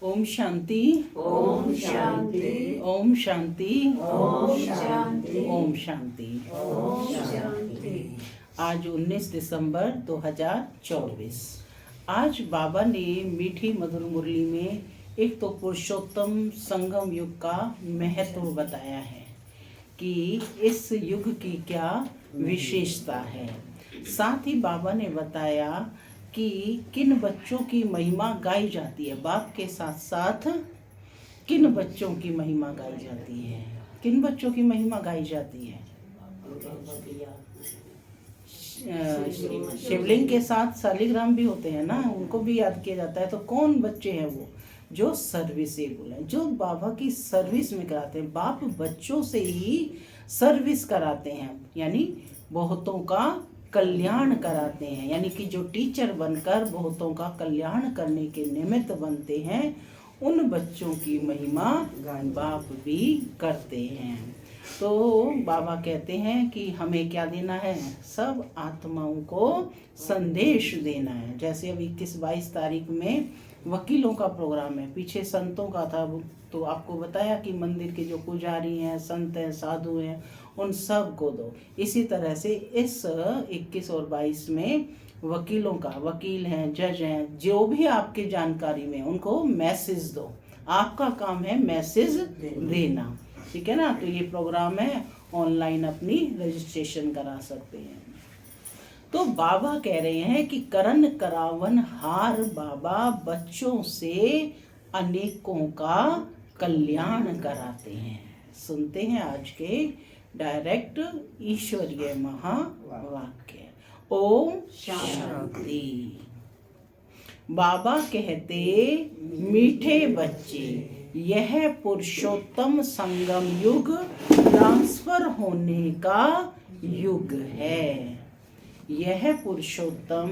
ओम शांति। ओम शांति। ओम शांति। ओम शांति। ओम शांति। ओम शांति। आज 19 दिसंबर 2024। आज बाबा ने मीठी मधुर मुरली में एक तो पुरुषोत्तम संगम युग का महत्व बताया है कि इस युग की क्या विशेषता है। साथ ही बाबा ने बताया कि किन बच्चों की महिमा गाई जाती है। बाप के साथ साथ किन बच्चों की महिमा गाई जाती है। किन बच्चों की महिमा गाई जाती है। शिवलिंग के साथ शालिग्राम भी होते हैं ना, उनको भी याद किया जाता है। तो कौन बच्चे हैं वो? जो सर्विसेबल हैं, जो बाबा की सर्विस में कराते हैं। बाप बच्चों से ही सर्विस कराते हैं, यानी बहुतों का कल्याण कराते हैं। यानी कि जो टीचर बनकर बहुतों का कल्याण करने के निमित्त बनते हैं, उन बच्चों की महिमा बाप भी करते हैं। तो बाबा कहते हैं कि हमें क्या देना है, सब आत्माओं को संदेश देना है। जैसे अभी 21-22 तारीख में वकीलों का प्रोग्राम है, पीछे संतों का था, तो आपको बताया कि मंदिर के जो पुजारी हैं, संत हैं, साधु हैं, उन सब को दो। इसी तरह से इस 21 और 22 में वकीलों का, वकील हैं, जज हैं, जो भी आपके जानकारी में, उनको मैसेज दो। आपका काम है मैसेज देना, ठीक है ना। तो ये प्रोग्राम है, ऑनलाइन अपनी रजिस्ट्रेशन करा सकते हैं। तो बाबा कह रहे हैं कि करन करावन हार बाबा बच्चों से अनेकों का कल्याण कराते हैं। सुनते हैं आज के डायरेक्ट ईश्वरीय महावाक्य। ओम शांति। बाबा कहते, मीठे बच्चे, यह पुरुषोत्तम संगम युग ट्रांसफर होने का युग है। यह पुरुषोत्तम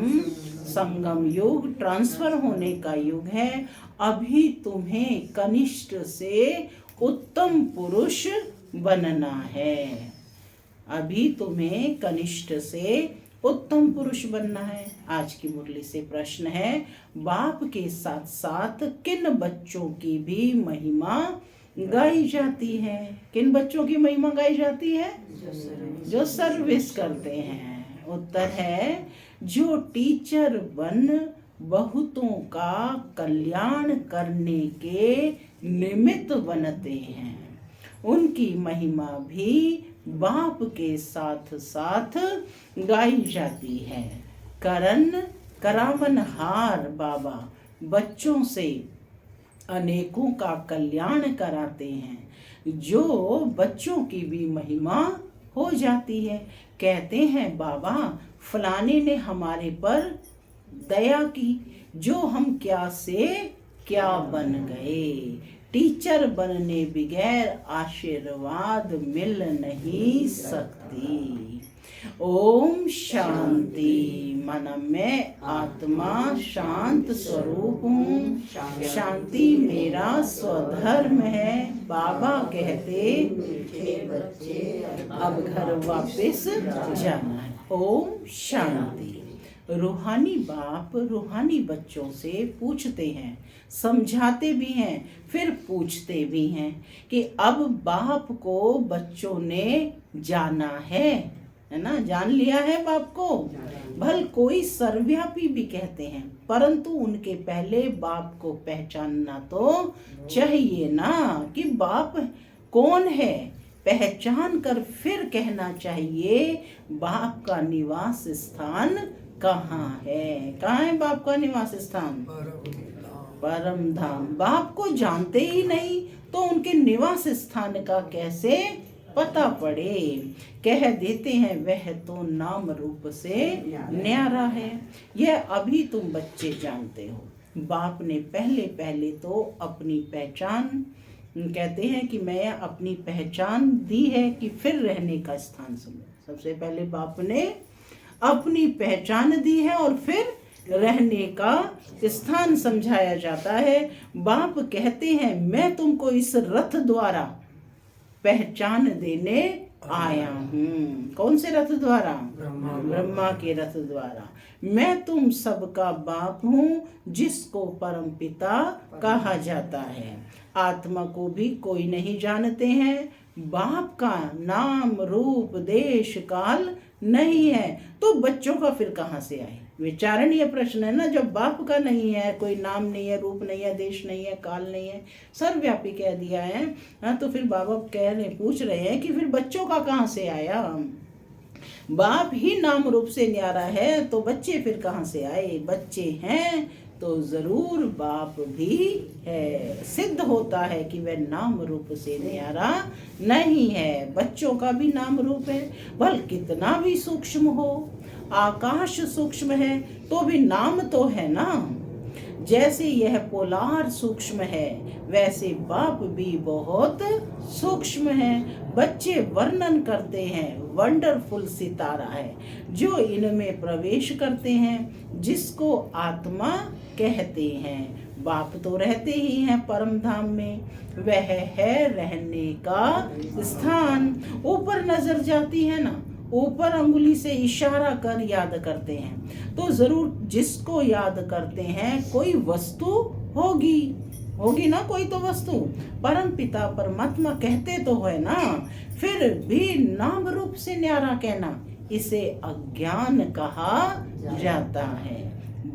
संगम युग ट्रांसफर होने का युग है। अभी तुम्हें कनिष्ठ से उत्तम पुरुष बनना है। अभी तुम्हें कनिष्ठ से उत्तम पुरुष बनना है। आज की मुरली से प्रश्न है, बाप के साथ साथ किन बच्चों की भी महिमा गाई जाती है। किन बच्चों की महिमा गाई जाती है? जो सर्विस करते हैं। उत्तर है, जो टीचर बन बहुतों का कल्याण करने के निमित्त बनते हैं, उनकी महिमा भी बाप के साथ साथ गाई जाती है। करन करावन हार बाबा बच्चों से अनेकों का कल्याण कराते हैं, जो बच्चों की भी महिमा हो जाती है। कहते हैं, बाबा फलाने ने हमारे पर दया की, जो हम क्या से क्या बन गए। टीचर बनने बगैर आशीर्वाद मिल नहीं सकती। ओम शांति। मन में आत्मा शांत स्वरूप हूँ, शांति मेरा स्वधर्म है। बाबा कहते, अब घर वापस जाना है। ओम शांति। रूहानी बाप रूहानी बच्चों से पूछते हैं, समझाते भी हैं, फिर पूछते भी हैं कि अब बाप को बच्चों ने जाना है ना, जान लिया है बाप को। भल कोई सर्वव्यापी भी कहते हैं, परंतु उनके पहले बाप को पहचानना तो चाहिए ना कि बाप कौन है। पहचान कर फिर कहना चाहिए, बाप का निवास स्थान कहाँ है। कहाँ है बाप का निवास स्थान? परम धाम। बाप को जानते ही नहीं तो उनके निवास स्थान का कैसे पता पड़े। कह देते हैं, वह तो नाम रूप से न्यारा है। यह अभी तुम बच्चे जानते हो। बाप ने पहले पहले तो अपनी पहचान, कहते हैं कि मैं अपनी पहचान दी है कि फिर रहने का स्थान समझो। सबसे पहले बाप ने अपनी पहचान दी है और फिर रहने का स्थान समझाया जाता है। बाप कहते हैं, मैं तुमको इस रथ द्वारा पहचान देने आया हूँ। कौन से रथ द्वारा? ब्रह्मा के रथ द्वारा। मैं तुम सबका बाप हूँ जिसको परम पिता कहा जाता है। आत्मा को भी कोई नहीं जानते हैं। बाप का नाम रूप देश काल नहीं है तो बच्चों का फिर कहाँ से आए? विचारणीय प्रश्न है ना। जब बाप का नहीं है, कोई नाम नहीं है, रूप नहीं है, देश नहीं है, काल नहीं है, सर्वव्यापी कह दिया है, तो फिर बाबा पूछ रहे हैं कि फिर बच्चों का कहाँ से आया? बाप ही नाम रूप से न्यारा है तो बच्चे फिर कहाँ से आए? बच्चे हैं तो जरूर बाप भी है। सिद्ध होता है कि वह नाम रूप से न्यारा नहीं है। बच्चों का भी नाम रूप है, भल कितना भी सूक्ष्म हो। आकाश सूक्ष्म है तो भी नाम तो है ना। जैसे यह पोलार सूक्ष्म है वैसे बाप भी बहुत सूक्ष्म है। बच्चे वर्णन करते हैं वंडरफुल सितारा है जो इनमें प्रवेश करते हैं, जिसको आत्मा कहते हैं। बाप तो रहते ही हैं परम धाम में, वह है रहने का स्थान। ऊपर नजर जाती है ना, ऊपर अंगुली से इशारा कर याद करते हैं तो जरूर जिसको याद करते हैं कोई वस्तु होगी ना, कोई तो वस्तु। परम पिता परमात्मा कहते तो है ना, फिर भी नाम रूप से न्यारा कहना इसे अज्ञान कहा जाता है।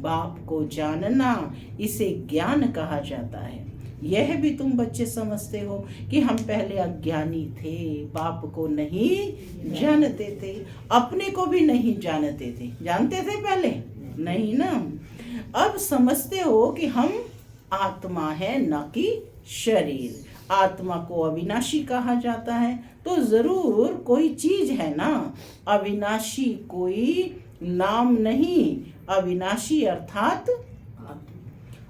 बाप को जानना इसे ज्ञान कहा जाता है। यह भी तुम बच्चे समझते हो कि हम पहले अज्ञानी थे, बाप को नहीं जानते थे, अपने को भी नहीं जानते थे। जानते थे पहले? नहीं ना। अब समझते हो कि हम आत्मा है न कि शरीर। आत्मा को अविनाशी कहा जाता है तो जरूर कोई चीज है ना। अविनाशी कोई नाम नहीं, अविनाशी अर्थात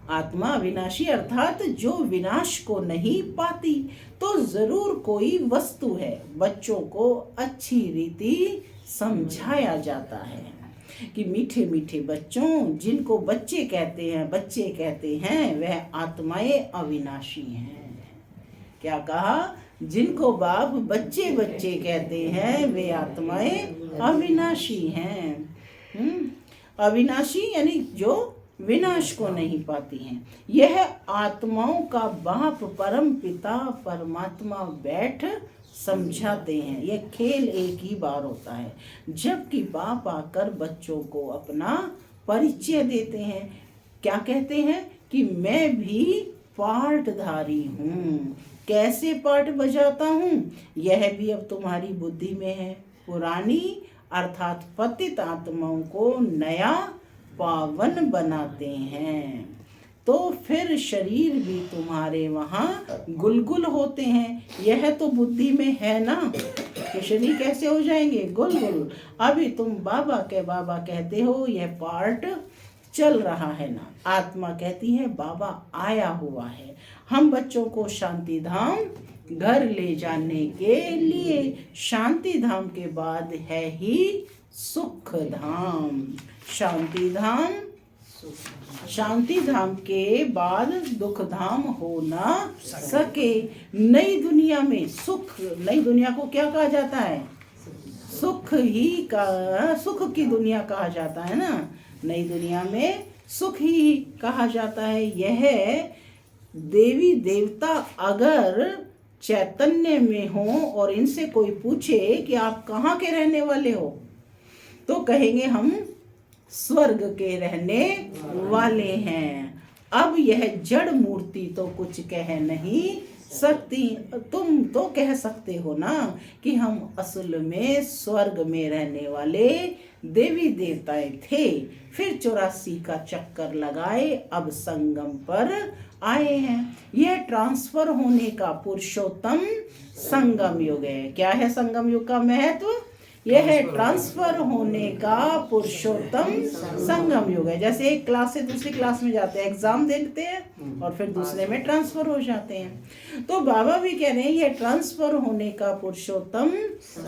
आत्मा अविनाशी अर्थात जो विनाश को नहीं पाती तो जरूर कोई वस्तु है। बच्चों को अच्छी रीति समझाया जाता है कि मीठे मीठे बच्चों, जिनको बच्चे कहते हैं वह आत्माएं अविनाशी हैं। क्या कहा? जिनको बाप बच्चे कहते हैं वे आत्माएं अविनाशी हैं। अविनाशी यानी जो विनाश को नहीं पाती हैं। यह आत्माओं का बाप परम पिता परमात्मा बैठ समझाते हैं। यह खेल एक ही बार होता है, जबकि बाप आकर बच्चों को अपना परिचय देते हैं। क्या कहते हैं? कि मैं भी पार्टधारी हूँ। कैसे पार्ट बजाता हूँ यह भी अब तुम्हारी बुद्धि में है। पुरानी अर्थात पतित आत्माओं को नया पावन बनाते हैं तो फिर शरीर भी तुम्हारे वहाँ गुलगुल होते हैं। यह तो बुद्धि में है ना कि शरीर कैसे हो जाएंगे गुलगुल। अभी तुम बाबा कहते हो, यह पार्ट चल रहा है ना। आत्मा कहती है बाबा आया हुआ है हम बच्चों को शांति धाम घर ले जाने के लिए। शांति धाम के बाद है ही सुख धाम। शांति धाम के बाद दुख धाम हो ना सके। नई दुनिया में सुख, नई दुनिया को क्या कहा जाता है? सुख की दुनिया कहा जाता है ना। नई दुनिया में सुख ही कहा जाता है। यह देवी देवता अगर चैतन्य में हो और इनसे कोई पूछे कि आप कहाँ के रहने वाले हो तो कहेंगे हम स्वर्ग के रहने वाले हैं। अब यह जड़ मूर्ति तो कुछ कह नहीं सकती। तुम तो कह सकते हो ना कि हम असल में स्वर्ग में रहने वाले देवी देवताएं थे, फिर 84 का चक्कर लगाए, अब संगम पर आए हैं। यह ट्रांसफर होने का पुरुषोत्तम संगम युग है। क्या है संगम युग का महत्व? यह है ट्रांसफर होने का पुरुषोत्तम संगम युग है। जैसे एक क्लास से दूसरी क्लास में जाते हैं, एग्जाम देते हैं और फिर दूसरे में ट्रांसफर हो जाते हैं। तो बाबा भी कह रहे हैं यह ट्रांसफर होने का पुरुषोत्तम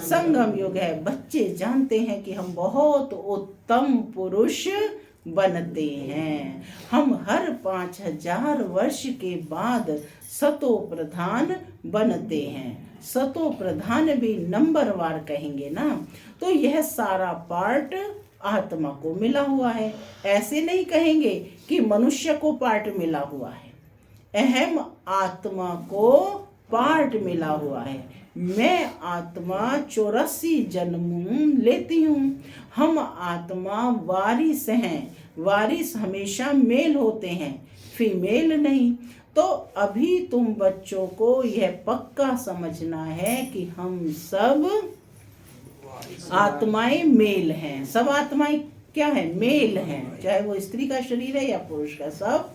संगम युग है। बच्चे जानते हैं कि हम बहुत उत्तम पुरुष बनते हैं। हम हर 5000 वर्ष के बाद सतो प्रधान बनते हैं। सतो प्रधान भी नंबरवार कहेंगे ना, तो यह सारा पार्ट आत्मा को मिला हुआ है। ऐसे नहीं कहेंगे कि मनुष्य को पार्ट मिला हुआ है। अहम आत्मा को पार्ट मिला हुआ है। मैं आत्मा 84 जन्म लेती हूँ। हम आत्मा वारिस हैं। वारिस हमेशा मेल होते हैं, फीमेल नहीं। तो अभी तुम बच्चों को यह पक्का समझना है कि हम सब आत्माएं मेल हैं। सब आत्माएं क्या है? मेल हैं। चाहे वो स्त्री का शरीर है या पुरुष का, सब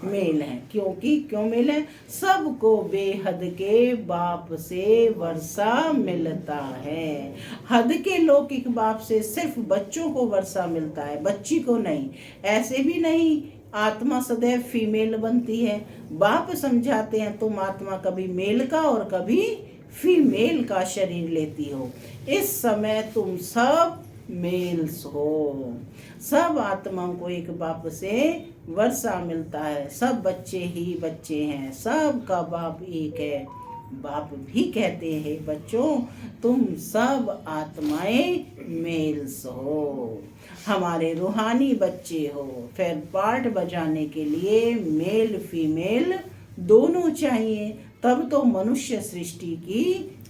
मेल हैं। क्यों मेल है? सबको बेहद के बाप से वर्षा मिलता है। हद के लौकिक बाप से सिर्फ बच्चों को वर्षा मिलता है, बच्ची को नहीं। ऐसे भी नहीं आत्मा सदैव फीमेल बनती है। बाप समझाते हैं तुम आत्मा कभी मेल का और कभी फीमेल का शरीर लेती हो। इस समय तुम सब मेल्स हो। सब आत्माओं को एक बाप से वर्षा मिलता है। सब बच्चे ही बच्चे हैं। सब का बाप एक है। बाप भी कहते हैं बच्चों तुम सब आत्माएं मेल्स हो, हमारे रूहानी बच्चे हो। फिर पार्ट बजाने के लिए मेल फीमेल दोनों चाहिए, तब तो मनुष्य सृष्टि की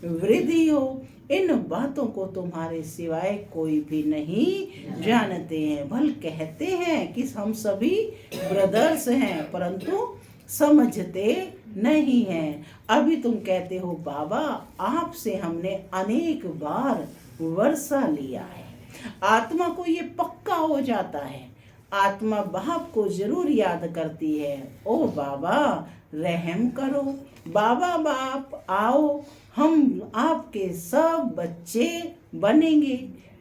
वृद्धि हो। इन बातों को तुम्हारे सिवाय कोई भी नहीं जानते हैं। भल कहते हैं कि हम सभी ब्रदर्स हैं, परंतु समझते नहीं हैं। अभी तुम कहते हो बाबा आपसे हमने अनेक बार वर्षा लिया है। आत्मा को ये पक्का हो जाता है। आत्मा बाप को जरूर याद करती है, ओ बाबा रहम करो, बाबा बाप आओ, हम आपके सब बच्चे बनेंगे।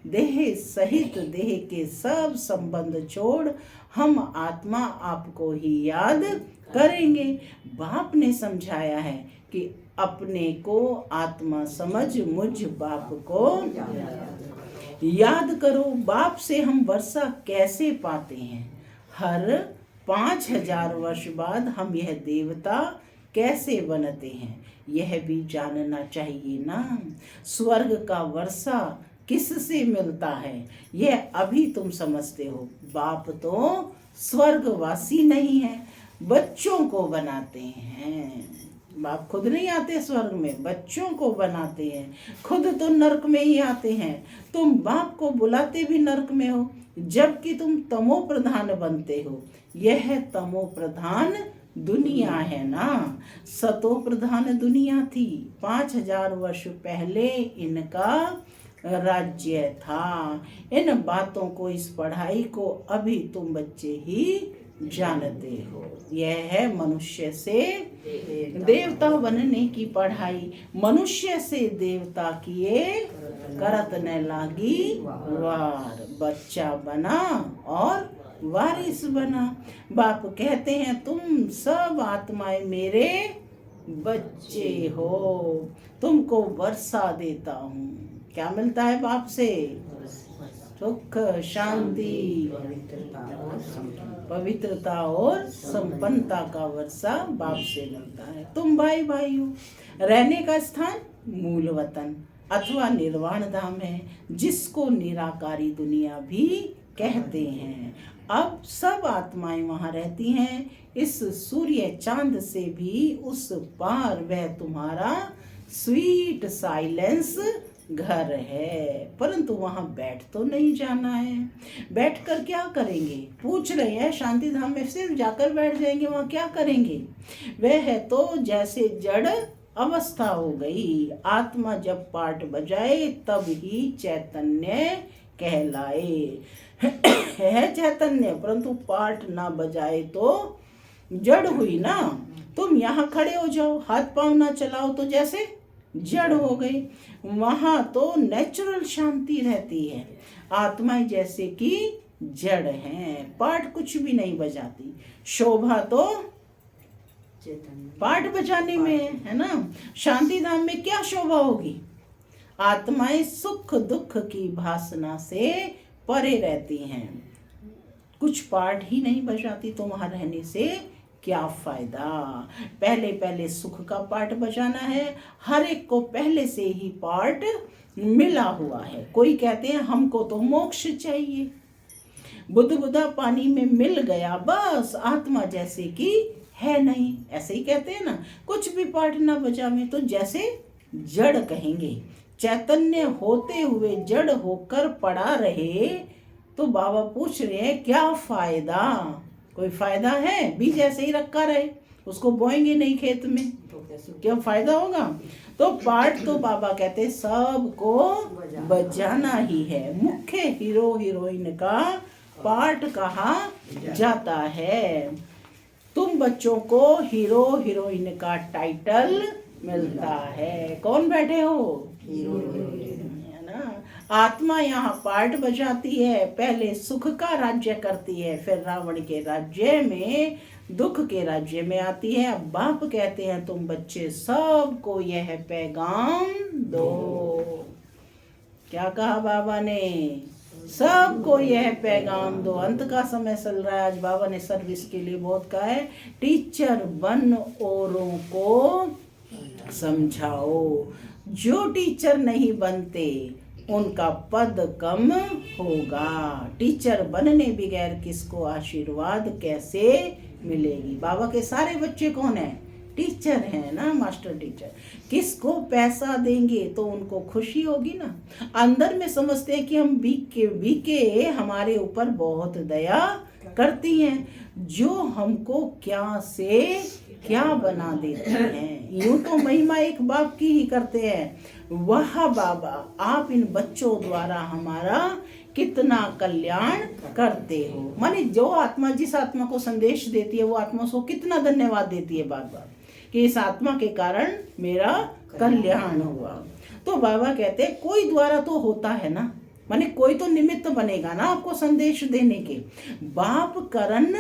देह सहित देह के सब संबंध छोड़ हम आत्मा आपको ही याद करेंगे। बाप ने समझाया है कि अपने को आत्मा समझ मुझ बाप को याद करो। बाप से हम वर्षा कैसे पाते हैं? हर 5000 वर्ष बाद हम यह देवता कैसे बनते हैं, यह भी जानना चाहिए ना। स्वर्ग का वर्षा किससे मिलता है, यह अभी तुम समझते हो। बाप तो स्वर्गवासी नहीं है, बच्चों को बनाते हैं। बाप खुद नहीं आते स्वर्ग में, बच्चों को बनाते हैं। खुद तो नरक में ही आते हैं। तुम बाप को बुलाते भी नरक में हो, जबकि तुम तमो प्रधान बनते हो। यह तमो प्रधान दुनिया है ना। सतो प्रधान दुनिया थी। 5000 वर्ष पहले इनका राज्य था। इन बातों को, इस पढ़ाई को अभी तुम बच्चे ही जानते हो। यह है मनुष्य से देवता बनने की पढ़ाई। मनुष्य से देवता किए करत न लागी वार। बच्चा बना और वारिस बना। बाप कहते हैं तुम सब आत्माएं मेरे बच्चे हो, तुमको वर्षा देता हूँ। क्या मिलता है बाप से? सुख, शांति, पवित्रता और संपन्नता का वर्षा बाप से मिलता है। तुम भाई भाई हो। रहने का स्थान मूल वतन अथवा निर्वाण धाम है, जिसको निराकारी दुनिया भी कहते हैं। अब सब आत्माएं वहां रहती हैं। इस सूर्य चांद से भी उस पार वह तुम्हारा स्वीट साइलेंस घर है, परंतु वहां बैठ तो नहीं जाना है। बैठ कर क्या करेंगे? पूछ रहे हैं। शांति धाम में सिर्फ जाकर बैठ जाएंगे, वहां क्या करेंगे? वह है तो जैसे जड़ अवस्था हो गई। आत्मा जब पाठ बजाए तब ही चैतन्य कहलाए। है चैतन्य, परंतु पाठ ना बजाए तो जड़ हुई ना। तुम यहाँ खड़े हो जाओ, हाथ पांव ना चलाओ तो जैसे जड़ हो गई। वहां तो नेचुरल शांति रहती है। आत्माएं जैसे कि जड़ हैं, पाठ कुछ भी नहीं बजाती। शोभा तो पाठ बजाने में है ना। शांति धाम में क्या शोभा होगी? आत्माएं सुख दुख की भासना से परे रहती हैं। कुछ पार्ट ही नहीं बजाती तो वहां रहने से क्या फायदा। पहले पहले सुख का पार्ट बजाना है। हर एक को पहले से ही पार्ट मिला हुआ है। कोई कहते हैं हमको तो मोक्ष चाहिए, बुदबुदा पानी में मिल गया बस, आत्मा जैसे कि है नहीं, ऐसे ही कहते हैं ना। कुछ भी पार्ट ना बजावे तो जैसे जड़ कहेंगे। चैतन्य होते हुए जड़ होकर पड़ा रहे तो बाबा पूछ रहे हैं क्या फायदा। कोई फायदा है? बीज ऐसे ही रखा रहे, उसको बोएंगे नहीं खेत में तो क्या फायदा होगा। तो पार्ट तो बाबा कहते सबको बजाना ही है। मुख्य हीरो हीरोइन का पार्ट कहा जाता है। तुम बच्चों को हीरो हीरोइन का टाइटल मिलता है। कौन बैठे हो? हीरो है ना। आत्मा यहाँ पार्ट बजाती है। पहले सुख का राज्य करती है, फिर रावण के राज्य में, दुख के राज्य में आती है। अब बाप कहते हैं तुम बच्चे सबको यह पैगाम दो। क्या कहा बाबा ने? सबको यह पैगाम दो। अंत का समय चल रहा है। आज बाबा ने सर्विस के लिए बहुत कहा है, टीचर बन औरों को समझाओ। जो टीचर नहीं बनते उनका पद कम होगा। टीचर बनने बगैर किसको आशीर्वाद कैसे मिलेगी। बाबा के सारे बच्चे कौन है? टीचर हैं ना, मास्टर टीचर। किसको पैसा देंगे तो उनको खुशी होगी ना। अंदर में समझते हैं कि हम बीके हमारे ऊपर बहुत दया करती हैं, जो हमको क्या से क्या बना देते हैं। यूं तो महिमा एक बाप की ही करते हैं। वह बाबा आप इन बच्चों द्वारा हमारा कितना कल्याण करते हो। माने जो आत्मा जिस आत्मा को संदेश देती है वो आत्मा उसको कितना धन्यवाद देती है बार बार कि इस आत्मा के कारण मेरा कल्याण हुआ। तो बाबा कहते हैं कोई द्वारा तो होता है ना, माने कोई तो निमित्त बनेगा ना आपको संदेश देने के। बाप करण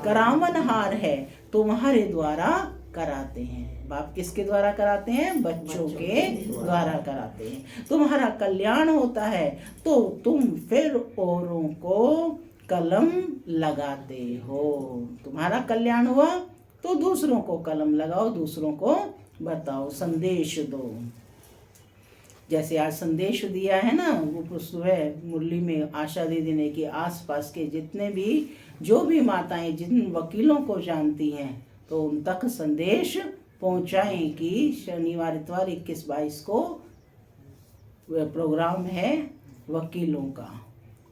करावनहार है, तुम्हारे द्वारा कराते हैं। बाप किसके द्वारा कराते हैं? बच्चों के द्वारा कराते हैं। तुम्हारा कल्याण होता है तो तुम फिर औरों को कलम लगाते हो। तुम्हारा कल्याण हुआ तो दूसरों को कलम लगाओ, दूसरों को बताओ, संदेश दो। जैसे आज संदेश दिया है ना, वो सुबह मुरली में आशा दीदी ने कि आसपास के जितने भी जो भी माताएं जिन वकीलों को जानती हैं तो उन तक संदेश पहुंचाएं कि शनिवार इतवार 21-22 को प्रोग्राम है वकीलों का,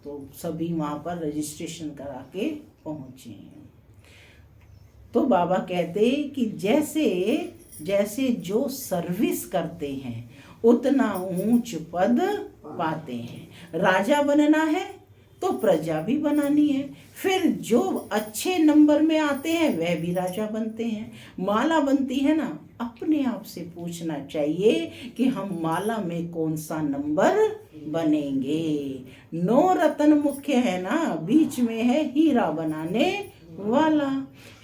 तो सभी वहाँ पर रजिस्ट्रेशन करा के पहुँचे। तो बाबा कहते कि जैसे जैसे जो सर्विस करते हैं उतना ऊंच पद पाते हैं। राजा बनना है तो प्रजा भी बनानी है। फिर जो अच्छे नंबर में आते हैं वह भी राजा बनते हैं। माला बनती है ना, अपने आप से पूछना चाहिए कि हम माला में कौन सा नंबर बनेंगे। 9 रत्न मुख्य है ना, बीच में है हीरा बनाने वाला।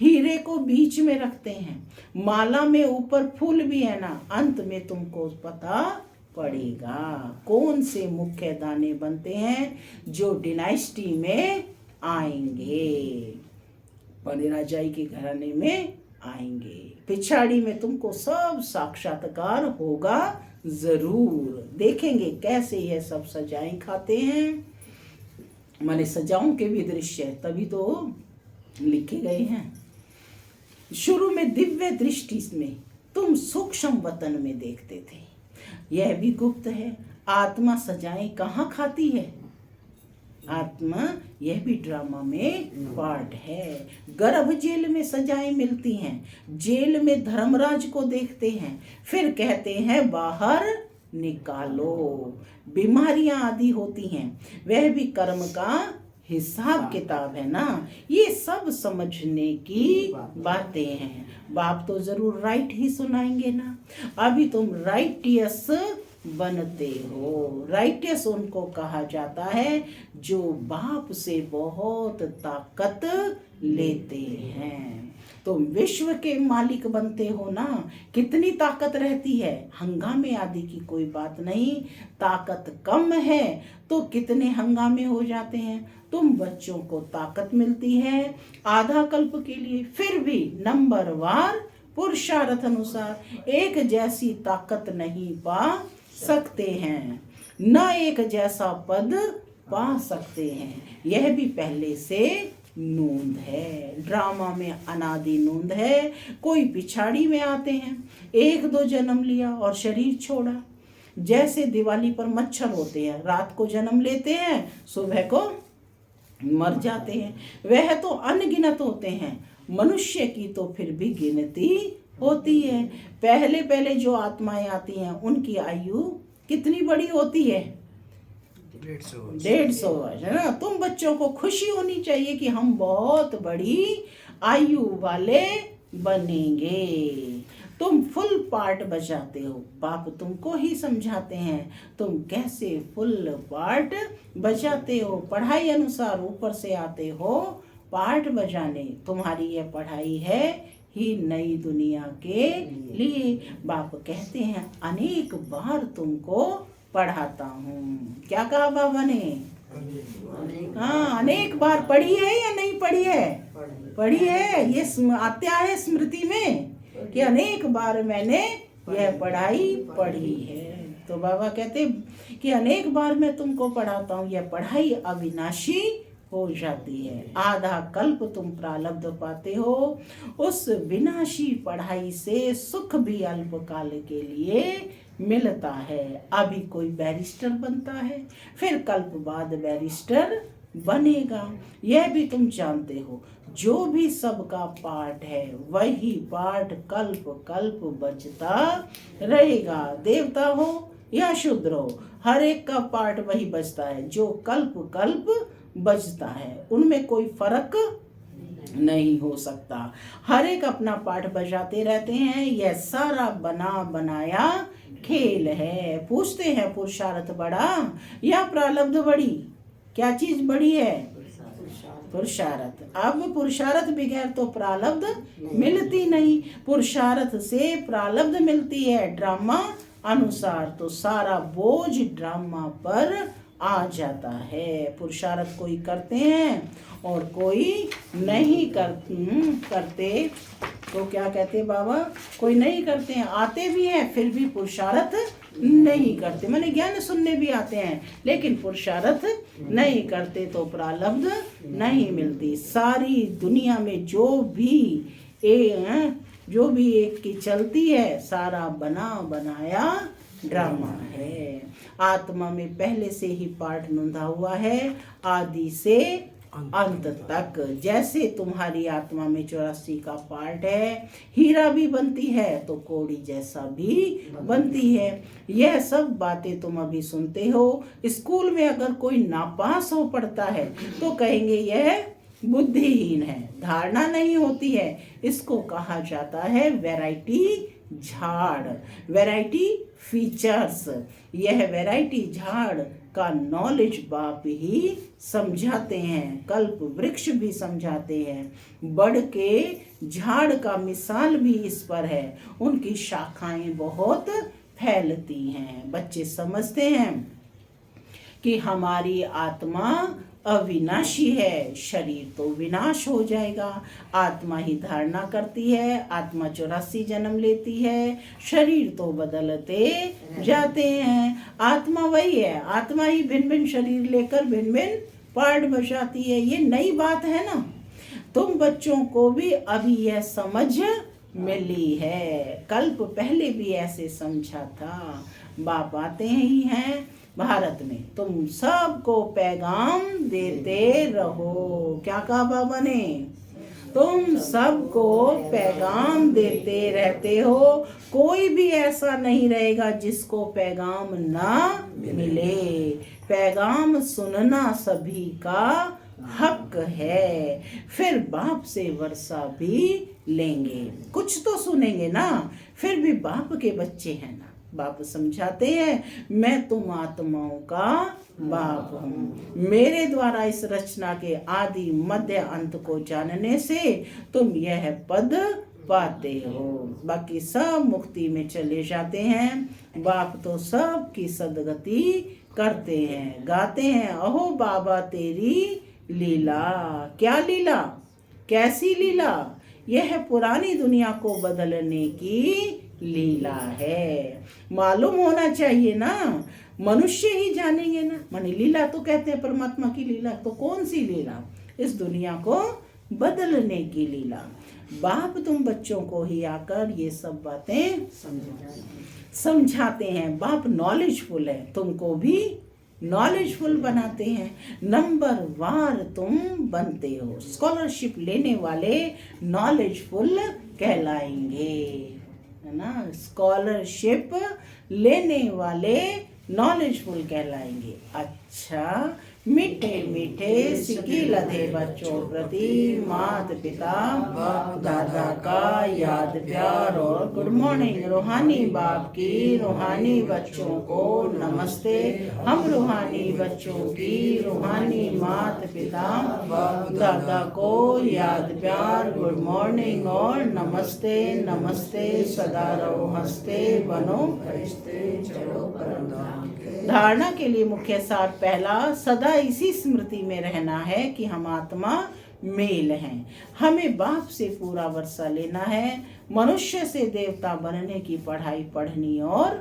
हीरे को बीच में रखते हैं, माला में ऊपर फूल भी है ना। अंत में तुमको पता पड़ेगा कौन से मुख्य दाने बनते हैं जो डिनाइस्टी में आएंगे, बड़े राजाई के घराने में आएंगे। पिछाड़ी में तुमको सब साक्षात्कार होगा जरूर। देखेंगे कैसे यह सब सजाएं खाते हैं। माने सजाओं के भी दृश्य तभी तो लिखे गए हैं। शुरू में दिव्य दृष्टि में तुम सूक्ष्म वतन में देखते थे, यह भी गुप्त है। आत्मा सजाएं कहाँ खाती है? आत्मा यह भी ड्रामा में पार्ट है। गर्भ जेल में सजाएं मिलती हैं। जेल में धर्मराज को देखते हैं, फिर कहते हैं बाहर निकालो। बीमारियां आदि होती हैं, वह भी कर्म का हिसाब किताब है ना। ये सब समझने की बातें हैं। बाप तो जरूर राइट ही सुनाएंगे ना। अभी तुम राइटियस बनते हो। राइटियस उनको कहा जाता है जो बाप से बहुत ताकत लेते हैं। तुम विश्व के मालिक बनते हो ना, कितनी ताकत रहती है। हंगामे आदि की कोई बात नहीं, ताकत कम है तो कितने हंगामे हो जाते हैं। तुम बच्चों को ताकत मिलती है आधा कल्प के लिए, फिर भी नंबरवार पुरुषार्थ अनुसार एक जैसी ताकत नहीं पा सकते हैं, न एक जैसा पद पा सकते हैं। यह भी पहले से नोंद है, ड्रामा में अनादि नोंद है। कोई पिछाड़ी में आते हैं, एक दो जन्म लिया और शरीर छोड़ा। जैसे दिवाली पर मच्छर होते हैं, रात को जन्म लेते हैं, सुबह को मर जाते हैं। वह तो अनगिनत होते हैं, मनुष्य की तो फिर भी गिनती होती है। पहले पहले जो आत्माएं आती हैं उनकी आयु कितनी बड़ी होती है? 150 वर्ष, है ना। तुम बच्चों को खुशी होनी चाहिए कि हम बहुत बड़ी आयु वाले बनेंगे। तुम फुल पार्ट बजाते हो, बाप तुमको ही समझाते हैं तुम कैसे फुल पार्ट बजाते हो। पढ़ाई अनुसार ऊपर से आते हो पार्ट बजाने। तुम्हारी यह पढ़ाई है ही नई दुनिया के लिए। बाप कहते हैं अनेक बार तुमको पढ़ाता हूँ। क्या कहा बाबा ने? हाँ, अनेक बार पढ़ी है या नहीं पढ़ी है? पढ़ी है। ये आता है स्मृति में कि अनेक बार मैंने यह पढ़ाई पढ़ी है। तो बाबा कहते कि अनेक बार मैं तुमको पढ़ाता हूँ, यह पढ़ाई अविनाशी हो जाती है। आधा कल्प तुम प्रारब्ध पाते हो। उस विनाशी पढ़ाई से सुख भी अल्पकाल के लिए मिलता है। अभी कोई बैरिस्टर बनता है, फिर कल्प बाद बैरिस्टर बनेगा। यह भी तुम जानते हो, जो भी सबका पाठ है वही पाठ कल्प कल्प बचता रहेगा। देवता हो या शूद्र हो, हर एक का पाठ वही बचता है जो कल्प कल्प बचता है। उनमें कोई फर्क नहीं हो सकता। हर एक अपना पाठ बजाते रहते हैं। यह सारा बना बनाया खेल है। पूछते हैं पुरुषार्थ बड़ा या प्रारब्ध बड़ी? क्या चीज बड़ी है? पुरुषार्थ। अब पुरुषार्थ बगैर तो प्रारब्ध मिलती नहीं, पुरुषार्थ से प्रारब्ध मिलती है। ड्रामा अनुसार तो सारा बोझ ड्रामा पर आ जाता है। पुरुषार्थ कोई करते हैं और कोई नहीं करते। तो क्या कहते बाबा? कोई नहीं करते हैं, आते भी हैं फिर भी पुरुषार्थ नहीं करते। माने ज्ञान सुनने भी आते हैं लेकिन पुरुषार्थ नहीं करते तो प्रारब्ध नहीं मिलती। सारी दुनिया में जो भी एक की चलती है, सारा बना बनाया ड्रामा है। आत्मा में पहले से ही पाठ नोंधा हुआ है, आदि से अंत तक। जैसे तुम्हारी आत्मा में 84 का पार्ट है, हीरा भी बनती है तो कौड़ी जैसा भी बनती है। यह सब बातें तुम अभी सुनते हो। स्कूल में अगर कोई नापास हो पड़ता है तो कहेंगे यह बुद्धिहीन है, धारणा नहीं होती है। इसको कहा जाता है वैरायटी झाड़, वैरायटी फीचर्स। यह वैरायटी झाड़ का नॉलेज बाप ही समझाते हैं, कल्प वृक्ष भी समझाते हैं। बड़ के झाड़ का मिसाल भी इस पर है, उनकी शाखाएं बहुत फैलती हैं। बच्चे समझते हैं कि हमारी आत्मा अविनाशी है, शरीर तो विनाश हो जाएगा। आत्मा ही धारणा करती है, आत्मा 84 जन्म लेती है, शरीर तो बदलते जाते हैं। आत्मा वही है, आत्मा ही भिन्न भिन्न शरीर लेकर भिन्न भिन्न पार्ट बजाती है। ये नई बात है ना। तुम बच्चों को भी अभी यह समझ मिली है, कल्प पहले भी ऐसे समझा था। बाप आते ही हैं भारत में, तुम सबको पैगाम देते रहो। क्या कहा बाबा ने? तुम सबको पैगाम देते रहते हो। कोई भी ऐसा नहीं रहेगा जिसको पैगाम ना मिले। पैगाम सुनना सभी का हक है। फिर बाप से वर्षा भी लेंगे, कुछ तो सुनेंगे ना। फिर भी बाप के बच्चे हैं ना, बाप समझाते हैं, मैं तुम आत्माओं का बाप हूँ। मेरे द्वारा इस रचना के आदि मध्य अंत को जानने से तुम यह पद पाते हो। बाकी सब मुक्ति में चले जाते हैं। बाप तो सब की सदगति करते हैं, गाते हैं, अहो बाबा तेरी लीला। क्या लीला, कैसी लीला? यह पुरानी दुनिया को बदलने की लीला है। मालूम होना चाहिए ना, मनुष्य ही जानेंगे ना। माने लीला तो कहते हैं परमात्मा की लीला, तो कौन सी लीला? इस दुनिया को बदलने की लीला। बाप तुम बच्चों को ही आकर ये सब बातें समझाते हैं। बाप नॉलेजफुल है, तुमको भी नॉलेजफुल बनाते हैं। नंबर वार तुम बनते हो। स्कॉलरशिप लेने वाले नॉलेजफुल कहलाएंगे, है ना। स्कॉलरशिप लेने वाले नॉलेजफुल कहलाएंगे। अच्छा, मीठे मीठे सिक्की लदे बच्चों प्रति माता पिता बाप दादा का याद प्यार और गुड मॉर्निंग। रूहानी बाप की रूहानी बच्चों को नमस्ते। हम रूहानी बच्चों की रूहानी माता पिता बाप दादा को याद प्यार, गुड मॉर्निंग और नमस्ते। नमस्ते, सदा रहो हंसते, बनो फरिश्ते, चलो परम धाम। धारणा के लिए मुख्य सार पहला, सदा इसी स्मृति में रहना है कि हम आत्मा मेल हैं। हमें बाप से पूरा वर्षा लेना है। मनुष्य से देवता बनने की पढ़ाई पढ़नी और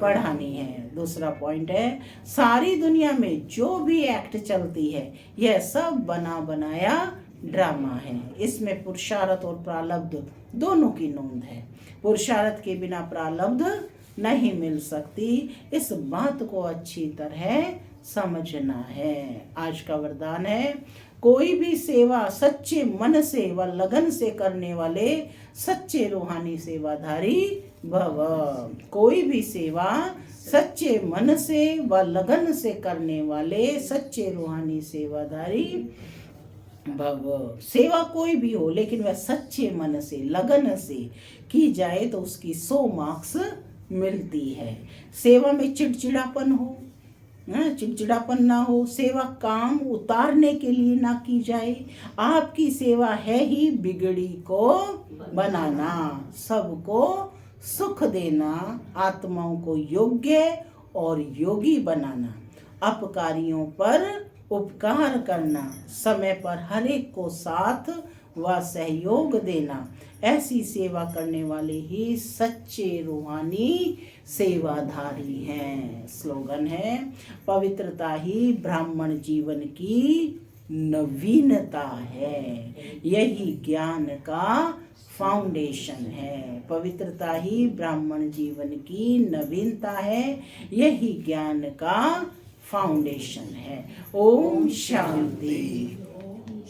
पढ़ानी है। दूसरा पॉइंट है, सारी दुनिया में जो भी एक्ट चलती है यह सब बना बनाया ड्रामा है। इसमें पुरुषार्थ और प्रारब्ध दोनों की नोंद है। पुरुषार्थ के बिना प्रारब्ध नहीं मिल सकती। इस बात को अच्छी तरह समझना है। आज का वरदान है, कोई भी सेवा सच्चे मन से व लगन से करने वाले सच्चे रूहानी सेवाधारी भव। कोई भी सेवा सच्चे मन से व लगन से करने वाले सच्चे रूहानी सेवाधारी भव। सेवा कोई भी हो, लेकिन वह सच्चे मन से लगन से की जाए तो उसकी 100 मार्क्स मिलती है। सेवा में चिड़चिड़ापन हो, चिड़चिड़ापन ना हो। सेवा काम उतारने के लिए ना की जाए। आपकी सेवा है ही बिगड़ी को बनाना, सबको सुख देना, आत्माओं को योग्य और योगी बनाना, अपकारियों पर उपकार करना, समय पर हर एक को साथ व सहयोग देना। ऐसी सेवा करने वाले ही सच्चे रूहानी सेवाधारी हैं। स्लोगन है, पवित्रता ही ब्राह्मण जीवन की नवीनता है, यही ज्ञान का फाउंडेशन है। पवित्रता ही ब्राह्मण जीवन की नवीनता है, यही ज्ञान का फाउंडेशन है। ओम शांति।